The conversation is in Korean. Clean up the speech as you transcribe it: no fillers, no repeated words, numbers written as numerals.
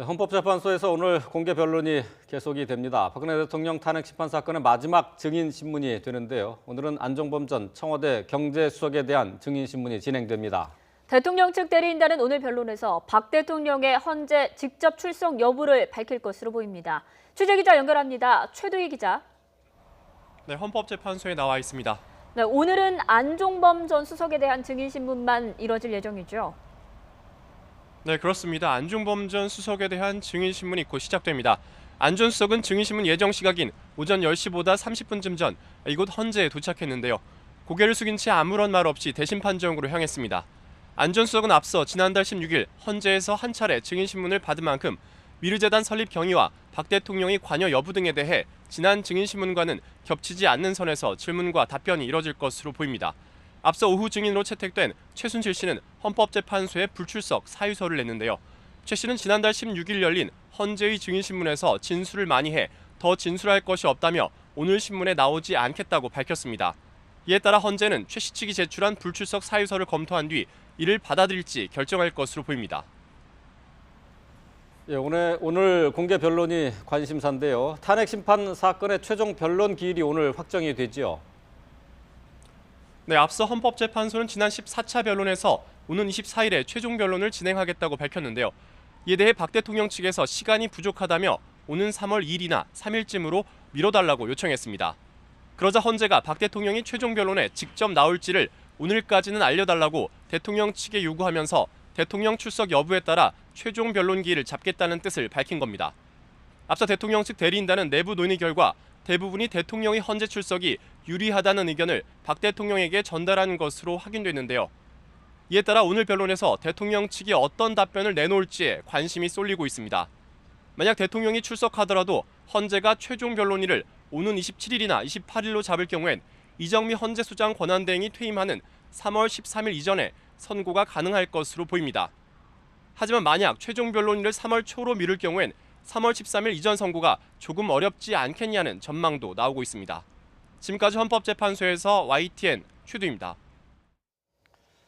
헌법재판소에서 오늘 공개 변론이 계속이 됩니다. 박근혜 대통령 탄핵 심판 사건의 마지막 증인 신문이 되는데요. 오늘은 안종범 전 청와대 경제수석에 대한 증인 신문이 진행됩니다. 대통령 측 대리인단은 오늘 변론에서 박 대통령의 헌재 직접 출석 여부를 밝힐 것으로 보입니다. 취재기자 연결합니다. 최두희 기자. 네, 헌법재판소에 나와 있습니다. 네, 오늘은 안종범 전 수석에 대한 증인 신문만 이뤄질 예정이죠. 네, 그렇습니다. 안종범 전 수석에 대한 증인신문이 곧 시작됩니다. 안 전 수석은 증인신문 예정 시각인 오전 10시보다 30분쯤 전 이곳 헌재에 도착했는데요. 고개를 숙인 채 아무런 말 없이 대심판정으로 향했습니다. 안 전 수석은 앞서 지난달 16일 헌재에서 한 차례 증인신문을 받은 만큼 미르재단 설립 경위와 박 대통령이 관여 여부 등에 대해 지난 증인신문과는 겹치지 않는 선에서 질문과 답변이 이뤄질 것으로 보입니다. 앞서 오후 증인으로 채택된 최순실 씨는 헌법재판소에 불출석 사유서를 냈는데요. 최 씨는 지난달 16일 열린 헌재의 증인신문에서 진술을 많이 해 더 진술할 것이 없다며 오늘 신문에 나오지 않겠다고 밝혔습니다. 이에 따라 헌재는 최 씨 측이 제출한 불출석 사유서를 검토한 뒤 이를 받아들일지 결정할 것으로 보입니다. 예, 오늘 공개 변론이 관심사인데요. 탄핵 심판 사건의 최종 변론 기일이 오늘 확정이 되지요. 네, 앞서 헌법재판소는 지난 14차 변론에서 오는 24일에 최종 변론을 진행하겠다고 밝혔는데요. 이에 대해 박 대통령 측에서 시간이 부족하다며 오는 3월 2일이나 3일쯤으로 미뤄달라고 요청했습니다. 그러자 헌재가 박 대통령이 최종 변론에 직접 나올지를 오늘까지는 알려달라고 대통령 측에 요구하면서 대통령 출석 여부에 따라 최종 변론 기일을 잡겠다는 뜻을 밝힌 겁니다. 앞서 대통령 측 대리인단은 내부 논의 결과 대부분이 대통령의 헌재 출석이 유리하다는 의견을 박 대통령에게 전달한 것으로 확인됐는데요. 이에 따라 오늘 변론에서 대통령 측이 어떤 답변을 내놓을지에 관심이 쏠리고 있습니다. 만약 대통령이 출석하더라도 헌재가 최종 변론일을 오는 27일이나 28일로 잡을 경우엔 이정미 헌재소장 권한대행이 퇴임하는 3월 13일 이전에 선고가 가능할 것으로 보입니다. 하지만 만약 최종 변론일을 3월 초로 미룰 경우엔 3월 13일 이전 선고가 조금 어렵지 않겠냐는 전망도 나오고 있습니다. 지금까지 헌법재판소에서 YTN 최두희입니다.